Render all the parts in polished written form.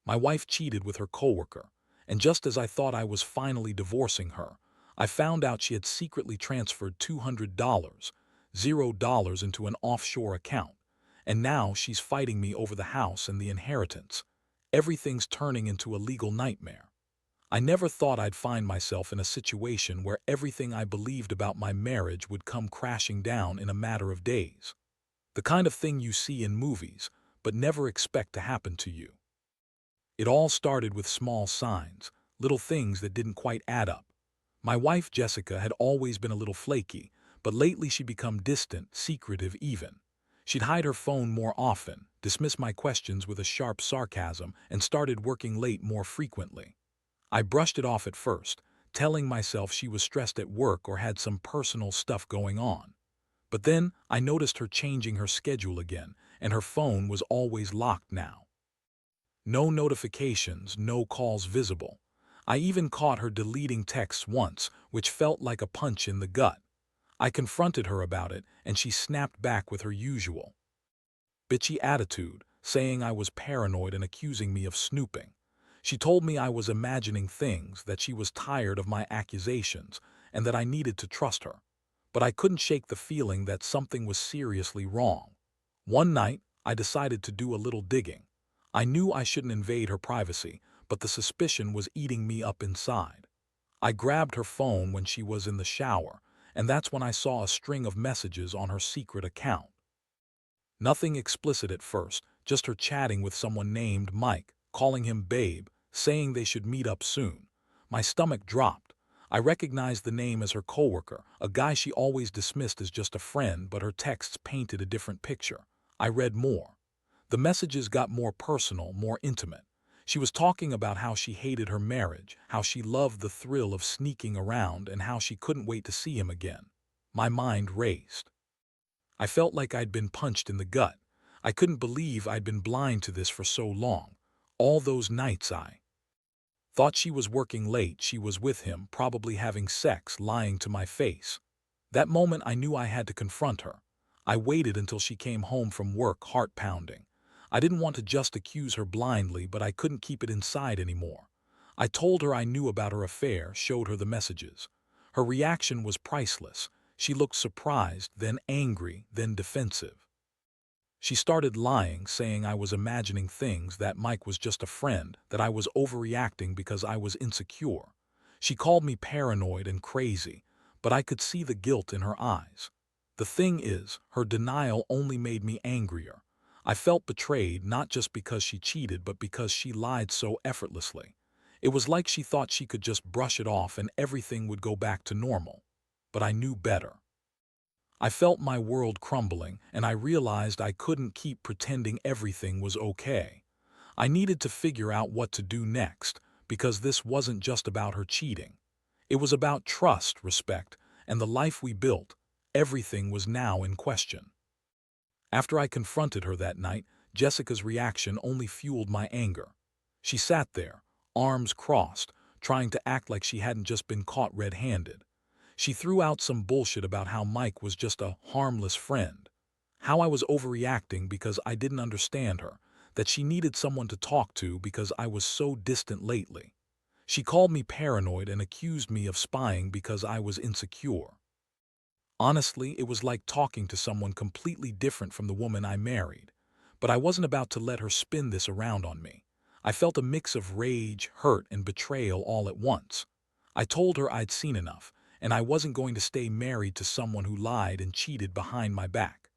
My wife cheated with her coworker, and just as I thought I was finally divorcing her, I found out she had secretly transferred $200, $0 into an offshore account, and now she's fighting me over the house and the inheritance. Everything's turning into a legal nightmare. I never thought I'd find myself in a situation where everything I believed about my marriage would come crashing down in a matter of days. The kind of thing you see in movies, but never expect to happen to you. It all started with small signs, little things that didn't quite add up. My wife, Jessica, had always been a little flaky, but lately she'd become distant, secretive even. She'd hide her phone more often, dismiss my questions with a sharp sarcasm, and started working late more frequently. I brushed it off at first, telling myself she was stressed at work or had some personal stuff going on. But then I noticed her changing her schedule again, and her phone was always locked now. No notifications, no calls visible. I even caught her deleting texts once, which felt like a punch in the gut. I confronted her about it, and she snapped back with her usual bitchy attitude, saying I was paranoid and accusing me of snooping. She told me I was imagining things, that she was tired of my accusations, and that I needed to trust her. But I couldn't shake the feeling that something was seriously wrong. One night, I decided to do a little digging. I knew I shouldn't invade her privacy, but the suspicion was eating me up inside. I grabbed her phone when she was in the shower, and that's when I saw a string of messages on her secret account. Nothing explicit at first, just her chatting with someone named Mike, calling him babe, saying they should meet up soon. My stomach dropped. I recognized the name as her coworker, a guy she always dismissed as just a friend, but her texts painted a different picture. I read more. The messages got more personal, more intimate. She was talking about how she hated her marriage, how she loved the thrill of sneaking around, and how she couldn't wait to see him again. My mind raced. I felt like I'd been punched in the gut. I couldn't believe I'd been blind to this for so long. All those nights I thought she was working late, she was with him, probably having sex, lying to my face. That moment I knew I had to confront her. I waited until she came home from work, heart pounding. I didn't want to just accuse her blindly, but I couldn't keep it inside anymore. I told her I knew about her affair, showed her the messages. Her reaction was priceless. She looked surprised, then angry, then defensive. She started lying, saying I was imagining things, that Mike was just a friend, that I was overreacting because I was insecure. She called me paranoid and crazy, but I could see the guilt in her eyes. The thing is, her denial only made me angrier. I felt betrayed, not just because she cheated, but because she lied so effortlessly. It was like she thought she could just brush it off and everything would go back to normal. But I knew better. I felt my world crumbling, and I realized I couldn't keep pretending everything was okay. I needed to figure out what to do next, because this wasn't just about her cheating. It was about trust, respect, and the life we built. Everything was now in question. After I confronted her that night, Jessica's reaction only fueled my anger. She sat there, arms crossed, trying to act like she hadn't just been caught red-handed. She threw out some bullshit about how Mike was just a harmless friend, how I was overreacting because I didn't understand her, that she needed someone to talk to because I was so distant lately. She called me paranoid and accused me of spying because I was insecure. Honestly, it was like talking to someone completely different from the woman I married. But I wasn't about to let her spin this around on me. I felt a mix of rage, hurt, and betrayal all at once. I told her I'd seen enough, and I wasn't going to stay married to someone who lied and cheated behind my back.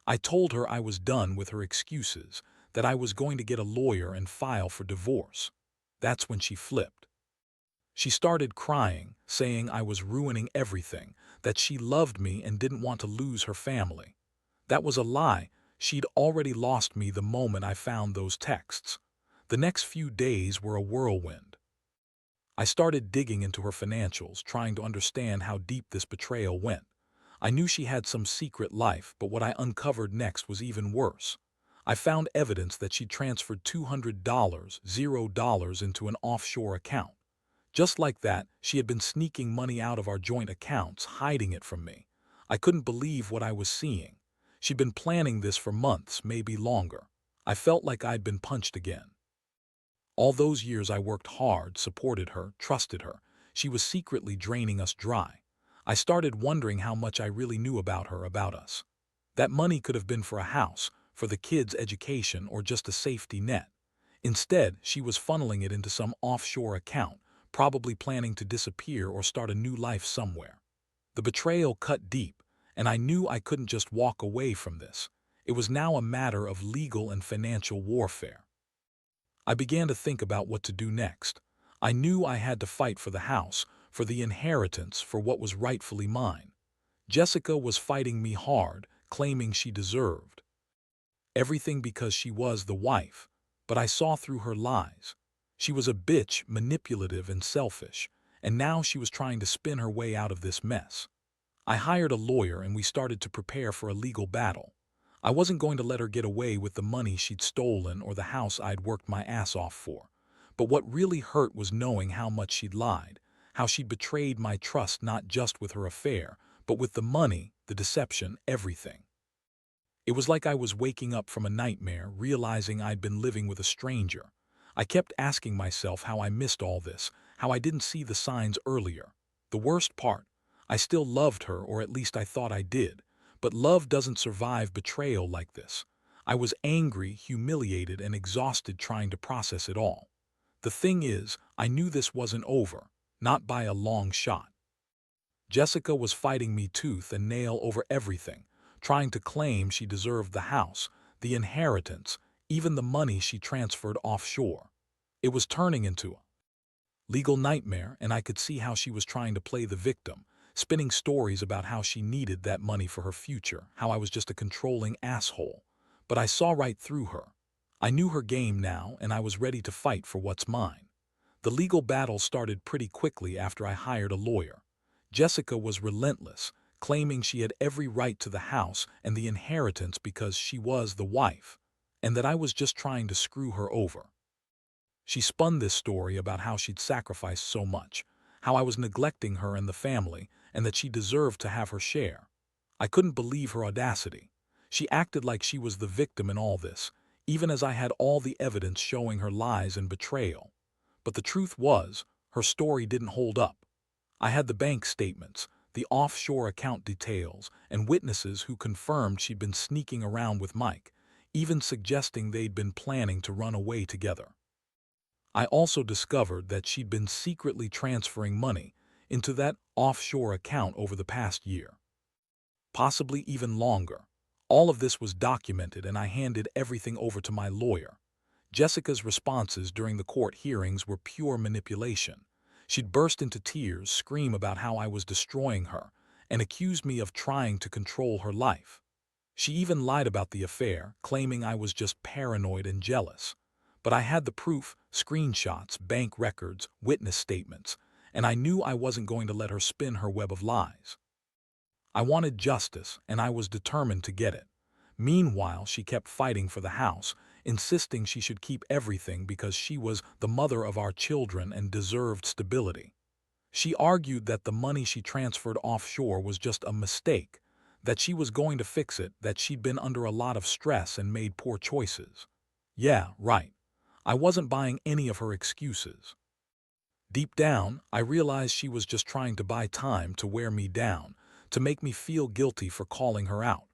I told her I was done with her excuses, that I was going to get a lawyer and file for divorce. That's when she flipped. She started crying, saying I was ruining everything, that she loved me and didn't want to lose her family. That was a lie. She'd already lost me the moment I found those texts. The next few days were a whirlwind. I started digging into her financials, trying to understand how deep this betrayal went. I knew she had some secret life, but what I uncovered next was even worse. I found evidence that she'd transferred $200, $0 into an offshore account. Just like that, she had been sneaking money out of our joint accounts, hiding it from me. I couldn't believe what I was seeing. She'd been planning this for months, maybe longer. I felt like I'd been punched again. All those years I worked hard, supported her, trusted her. She was secretly draining us dry. I started wondering how much I really knew about her, about us. That money could have been for a house, for the kids' education, or just a safety net. Instead, she was funneling it into some offshore account, probably planning to disappear or start a new life somewhere. The betrayal cut deep, and I knew I couldn't just walk away from this. It was now a matter of legal and financial warfare. I began to think about what to do next. I knew I had to fight for the house, for the inheritance, for what was rightfully mine. Jessica was fighting me hard, claiming she deserved everything because she was the wife, but I saw through her lies. She was a bitch, manipulative and selfish, and now she was trying to spin her way out of this mess. I hired a lawyer and we started to prepare for a legal battle. I wasn't going to let her get away with the money she'd stolen or the house I'd worked my ass off for. But what really hurt was knowing how much she'd lied, how she'd betrayed my trust not just with her affair, but with the money, the deception, everything. It was like I was waking up from a nightmare, realizing I'd been living with a stranger. I kept asking myself how I missed all this, how I didn't see the signs earlier. The worst part, I still loved her, or at least I thought I did. But love doesn't survive betrayal like this. I was angry, humiliated, and exhausted trying to process it all. The thing is, I knew this wasn't over, not by a long shot. Jessica was fighting me tooth and nail over everything, trying to claim she deserved the house, the inheritance, even the money she transferred offshore. It was turning into a legal nightmare, and I could see how she was trying to play the victim, spinning stories about how she needed that money for her future, how I was just a controlling asshole. But I saw right through her. I knew her game now, and I was ready to fight for what's mine. The legal battle started pretty quickly after I hired a lawyer. Jessica was relentless, claiming she had every right to the house and the inheritance because she was the wife, and that I was just trying to screw her over. She spun this story about how she'd sacrificed so much, how I was neglecting her and the family, and that she deserved to have her share. I couldn't believe her audacity. She acted like she was the victim in all this, even as I had all the evidence showing her lies and betrayal. But the truth was, her story didn't hold up. I had the bank statements, the offshore account details, and witnesses who confirmed she'd been sneaking around with Mike, even suggesting they'd been planning to run away together. I also discovered that she'd been secretly transferring money into that offshore account over the past year, possibly even longer. All of this was documented, and I handed everything over to my lawyer. Jessica's responses during the court hearings were pure manipulation. She'd burst into tears, scream about how I was destroying her, and accuse me of trying to control her life. She even lied about the affair, claiming I was just paranoid and jealous. But I had the proof, screenshots, bank records, witness statements, and I knew I wasn't going to let her spin her web of lies. I wanted justice, and I was determined to get it. Meanwhile, she kept fighting for the house, insisting she should keep everything because she was the mother of our children and deserved stability. She argued that the money she transferred offshore was just a mistake, that she was going to fix it, that she'd been under a lot of stress and made poor choices. Yeah, right. I wasn't buying any of her excuses. Deep down, I realized she was just trying to buy time to wear me down, to make me feel guilty for calling her out.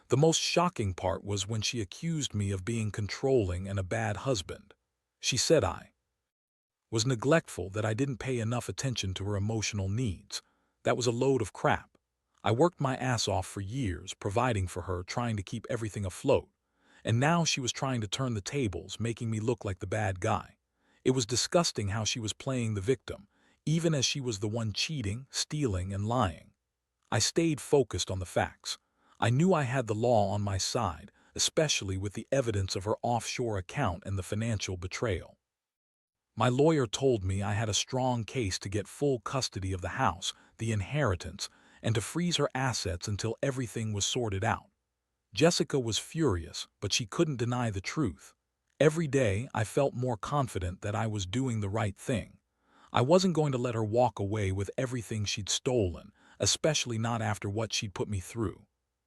The most shocking part was when she accused me of being controlling and a bad husband. She said I was neglectful, that I didn't pay enough attention to her emotional needs. That was a load of crap. I worked my ass off for years, providing for her, trying to keep everything afloat. And now she was trying to turn the tables, making me look like the bad guy. It was disgusting how she was playing the victim, even as she was the one cheating, stealing, and lying. I stayed focused on the facts. I knew I had the law on my side, especially with the evidence of her offshore account and the financial betrayal. My lawyer told me I had a strong case to get full custody of the house, the inheritance, and to freeze her assets until everything was sorted out. Jessica was furious, but she couldn't deny the truth. Every day, I felt more confident that I was doing the right thing. I wasn't going to let her walk away with everything she'd stolen, especially not after what she'd put me through.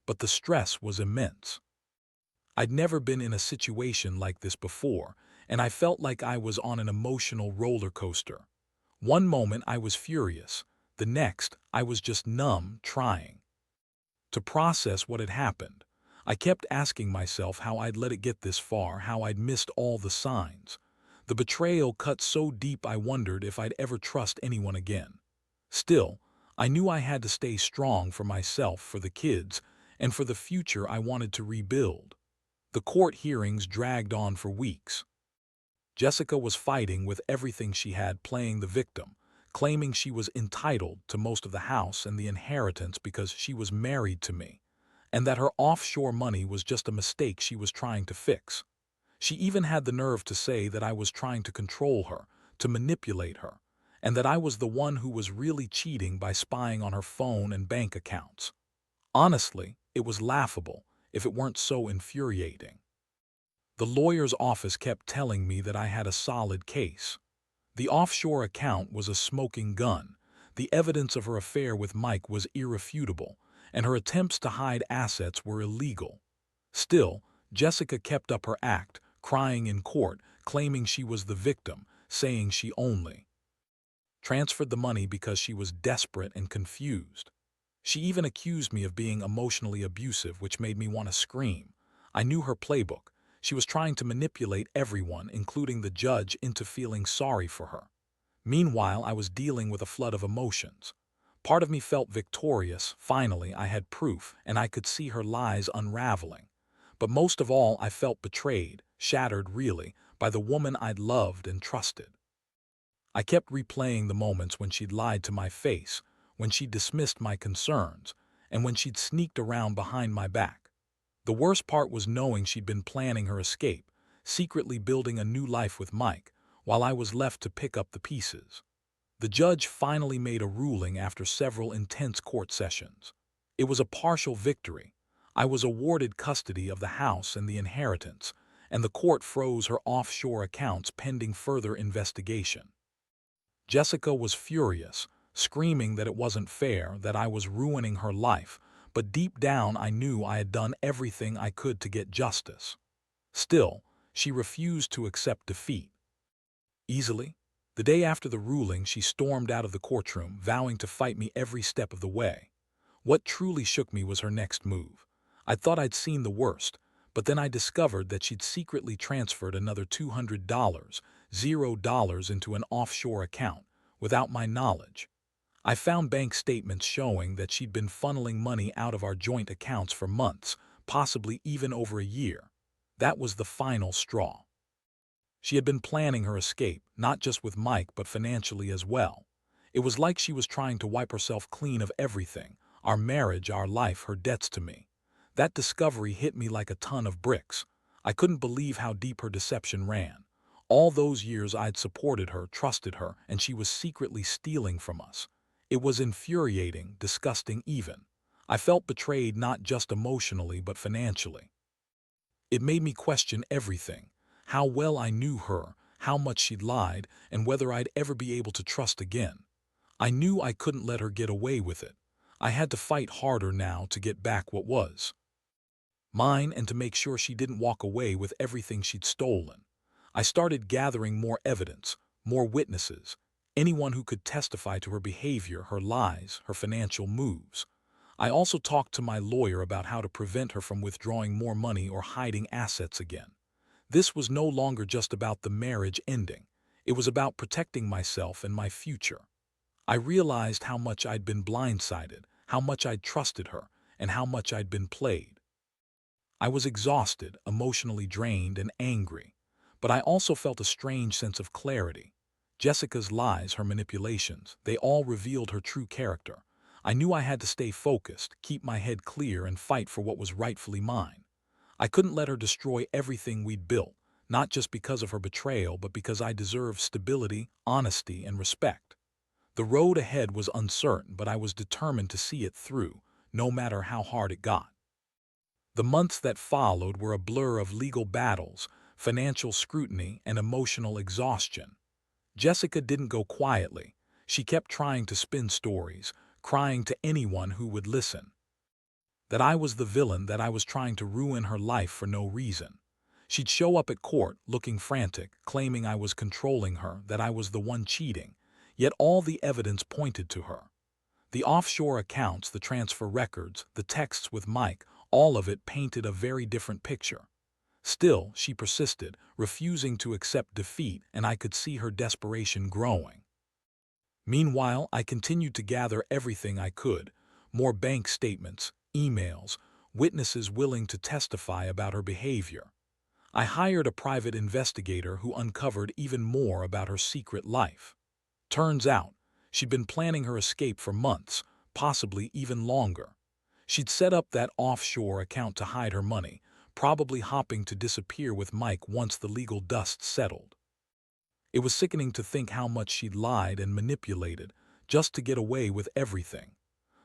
But the stress was immense. I'd never been in a situation like this before, and I felt like I was on an emotional roller coaster. One moment I was furious, the next I was just numb, trying to process what had happened. I kept asking myself how I'd let it get this far, how I'd missed all the signs. The betrayal cut so deep I wondered if I'd ever trust anyone again. Still, I knew I had to stay strong for myself, for the kids, and for the future I wanted to rebuild. The court hearings dragged on for weeks. Jessica was fighting with everything she had, playing the victim, claiming she was entitled to most of the house and the inheritance because she was married to me, and that her offshore money was just a mistake she was trying to fix. She even had the nerve to say that I was trying to control her, to manipulate her, and that I was the one who was really cheating by spying on her phone and bank accounts. Honestly, it was laughable, if it weren't so infuriating. The lawyer's office kept telling me that I had a solid case. The offshore account was a smoking gun. The evidence of her affair with Mike was irrefutable, and her attempts to hide assets were illegal. Still, Jessica kept up her act, crying in court, claiming she was the victim, saying she only transferred the money because she was desperate and confused. She even accused me of being emotionally abusive, which made me want to scream. I knew her playbook. She was trying to manipulate everyone, including the judge, into feeling sorry for her. Meanwhile, I was dealing with a flood of emotions. Part of me felt victorious. Finally, I had proof, and I could see her lies unraveling. But most of all, I felt betrayed, shattered really, by the woman I'd loved and trusted. I kept replaying the moments when she'd lied to my face, when she'd dismissed my concerns, and when she'd sneaked around behind my back. The worst part was knowing she'd been planning her escape, secretly building a new life with Mike, while I was left to pick up the pieces. The judge finally made a ruling after several intense court sessions. It was a partial victory. I was awarded custody of the house and the inheritance, and the court froze her offshore accounts pending further investigation. Jessica was furious, screaming that it wasn't fair, that I was ruining her life, but deep down I knew I had done everything I could to get justice. Still, she refused to accept defeat. Easily, the day after the ruling, she stormed out of the courtroom, vowing to fight me every step of the way. What truly shook me was her next move. I thought I'd seen the worst, but then I discovered that she'd secretly transferred another $200, $0 into an offshore account, without my knowledge. I found bank statements showing that she'd been funneling money out of our joint accounts for months, possibly even over a year. That was the final straw. She had been planning her escape, not just with Mike but financially as well. It was like she was trying to wipe herself clean of everything, our marriage, our life, her debts to me. That discovery hit me like a ton of bricks. I couldn't believe how deep her deception ran. All those years I'd supported her, trusted her, and she was secretly stealing from us. It was infuriating, disgusting even. I felt betrayed not just emotionally but financially. It made me question everything: how well I knew her, how much she'd lied, and whether I'd ever be able to trust again. I knew I couldn't let her get away with it. I had to fight harder now to get back what was mine and to make sure she didn't walk away with everything she'd stolen. I started gathering more evidence, more witnesses, anyone who could testify to her behavior, her lies, her financial moves. I also talked to my lawyer about how to prevent her from withdrawing more money or hiding assets again. This was no longer just about the marriage ending. It was about protecting myself and my future. I realized how much I'd been blindsided, how much I'd trusted her, and how much I'd been played. I was exhausted, emotionally drained, and angry. But I also felt a strange sense of clarity. Jessica's lies, her manipulations, they all revealed her true character. I knew I had to stay focused, keep my head clear, and fight for what was rightfully mine. I couldn't let her destroy everything we'd built, not just because of her betrayal, but because I deserved stability, honesty, and respect. The road ahead was uncertain, but I was determined to see it through, no matter how hard it got. The months that followed were a blur of legal battles, financial scrutiny, and emotional exhaustion. Jessica didn't go quietly. She kept trying to spin stories, crying to anyone who would listen. That I was the villain, that I was trying to ruin her life for no reason. She'd show up at court looking frantic, claiming I was controlling her, that I was the one cheating, yet all the evidence pointed to her. The offshore accounts, the transfer records, the texts with Mike, all of it painted a very different picture. Still, she persisted, refusing to accept defeat, and I could see her desperation growing. Meanwhile, I continued to gather everything I could: more bank statements, emails, witnesses willing to testify about her behavior. I hired a private investigator who uncovered even more about her secret life. Turns out, she'd been planning her escape for months, possibly even longer. She'd set up that offshore account to hide her money, probably hoping to disappear with Mike once the legal dust settled. It was sickening to think how much she'd lied and manipulated just to get away with everything.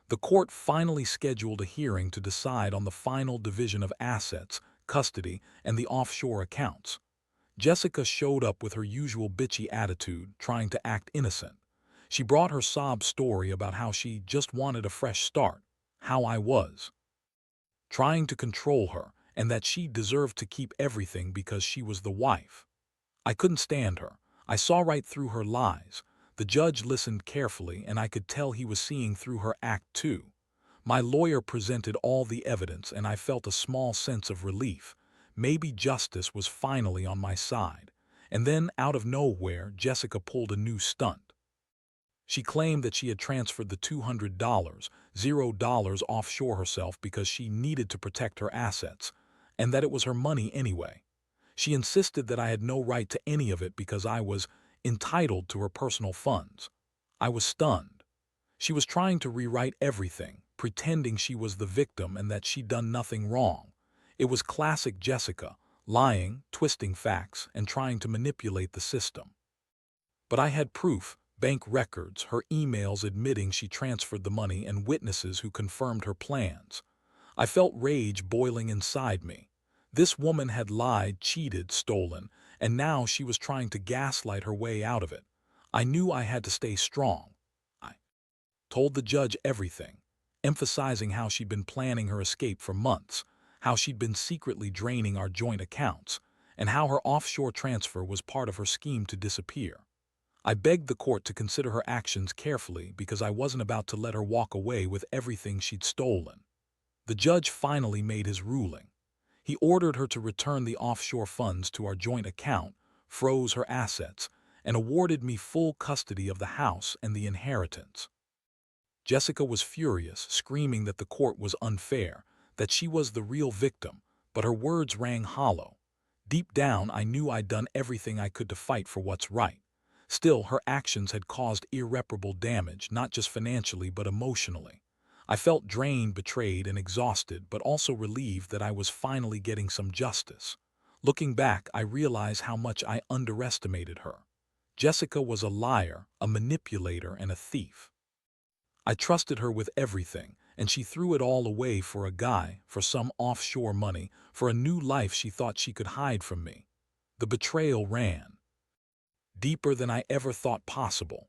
The court finally scheduled a hearing to decide on the final division of assets, custody, and the offshore accounts. Jessica showed up with her usual bitchy attitude, trying to act innocent. She brought her sob story about how she just wanted a fresh start, how I was trying to control her, and that she deserved to keep everything because she was the wife. I couldn't stand her. I saw right through her lies. The judge listened carefully, and I could tell he was seeing through her act too. My lawyer presented all the evidence, and I felt a small sense of relief. Maybe justice was finally on my side. And then, out of nowhere, Jessica pulled a new stunt. She claimed that she had transferred the $200, $0 offshore herself because she needed to protect her assets, and that it was her money anyway. She insisted that I had no right to any of it because I was entitled to her personal funds. I was stunned. She was trying to rewrite everything, pretending she was the victim and that she'd done nothing wrong. It was classic Jessica, lying, twisting facts, and trying to manipulate the system. But I had proof: bank records, her emails admitting she transferred the money, and witnesses who confirmed her plans. I felt rage boiling inside me. This woman had lied, cheated, stolen, and now she was trying to gaslight her way out of it. I knew I had to stay strong. I told the judge everything, emphasizing how she'd been planning her escape for months, how she'd been secretly draining our joint accounts, and how her offshore transfer was part of her scheme to disappear. I begged the court to consider her actions carefully because I wasn't about to let her walk away with everything she'd stolen. The judge finally made his ruling. He ordered her to return the offshore funds to our joint account, froze her assets, and awarded me full custody of the house and the inheritance. Jessica was furious, screaming that the court was unfair, that she was the real victim, but her words rang hollow. Deep down, I knew I'd done everything I could to fight for what's right. Still, her actions had caused irreparable damage, not just financially but emotionally. I felt drained, betrayed, and exhausted, but also relieved that I was finally getting some justice. Looking back, I realized how much I underestimated her. Jessica was a liar, a manipulator, and a thief. I trusted her with everything, and she threw it all away for a guy, for some offshore money, for a new life she thought she could hide from me. The betrayal ran deeper than I ever thought possible.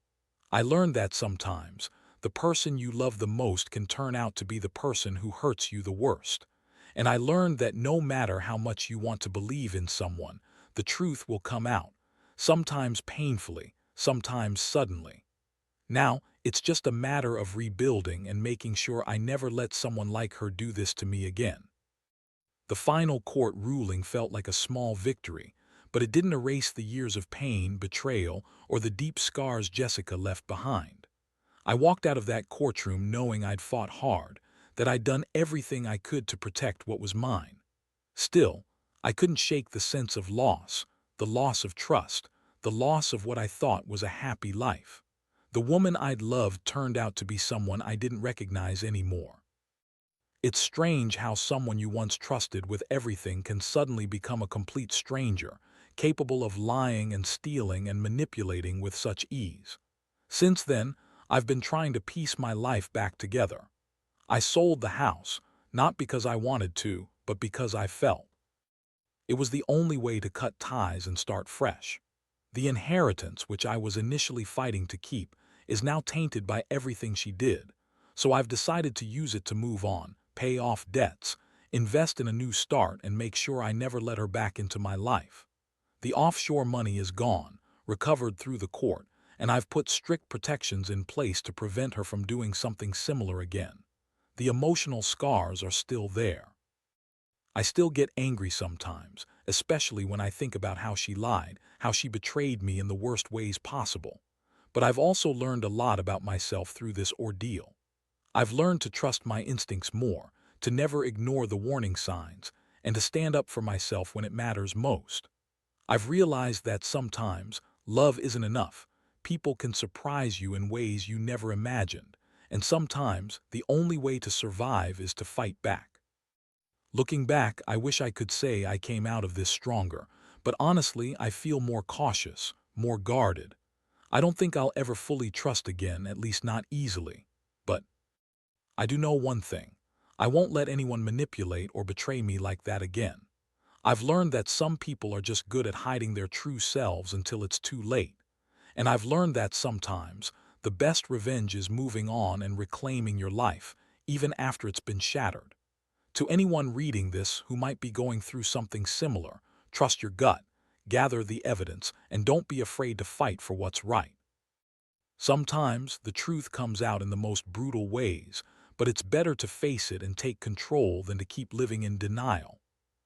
I learned that sometimes the person you love the most can turn out to be the person who hurts you the worst. And I learned that no matter how much you want to believe in someone, the truth will come out, sometimes painfully, sometimes suddenly. Now, it's just a matter of rebuilding and making sure I never let someone like her do this to me again. The final court ruling felt like a small victory, but it didn't erase the years of pain, betrayal, or the deep scars Jessica left behind. I walked out of that courtroom knowing I'd fought hard, that I'd done everything I could to protect what was mine. Still, I couldn't shake the sense of loss, the loss of trust, the loss of what I thought was a happy life. The woman I'd loved turned out to be someone I didn't recognize anymore. It's strange how someone you once trusted with everything can suddenly become a complete stranger, capable of lying and stealing and manipulating with such ease. Since then, I've been trying to piece my life back together. I sold the house, not because I wanted to, but because I felt it was the only way to cut ties and start fresh. The inheritance, which I was initially fighting to keep, is now tainted by everything she did, so I've decided to use it to move on, pay off debts, invest in a new start, and make sure I never let her back into my life. The offshore money is gone, recovered through the court, and I've put strict protections in place to prevent her from doing something similar again. The emotional scars are still there. I still get angry sometimes, especially when I think about how she lied, how she betrayed me in the worst ways possible. But I've also learned a lot about myself through this ordeal. I've learned to trust my instincts more, to never ignore the warning signs, and to stand up for myself when it matters most. I've realized that sometimes love isn't enough. People can surprise you in ways you never imagined, and sometimes the only way to survive is to fight back. Looking back, I wish I could say I came out of this stronger, but honestly, I feel more cautious, more guarded. I don't think I'll ever fully trust again, at least not easily. But I do know one thing. I won't let anyone manipulate or betray me like that again. I've learned that some people are just good at hiding their true selves until it's too late. And I've learned that sometimes the best revenge is moving on and reclaiming your life, even after it's been shattered. To anyone reading this who might be going through something similar, trust your gut, gather the evidence, and don't be afraid to fight for what's right. Sometimes the truth comes out in the most brutal ways, but it's better to face it and take control than to keep living in denial.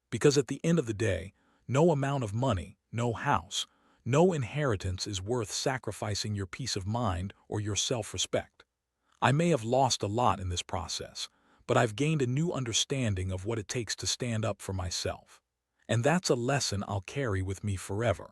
Because at the end of the day, no amount of money, no house, no inheritance is worth sacrificing your peace of mind or your self-respect. I may have lost a lot in this process, but I've gained a new understanding of what it takes to stand up for myself. And that's a lesson I'll carry with me forever.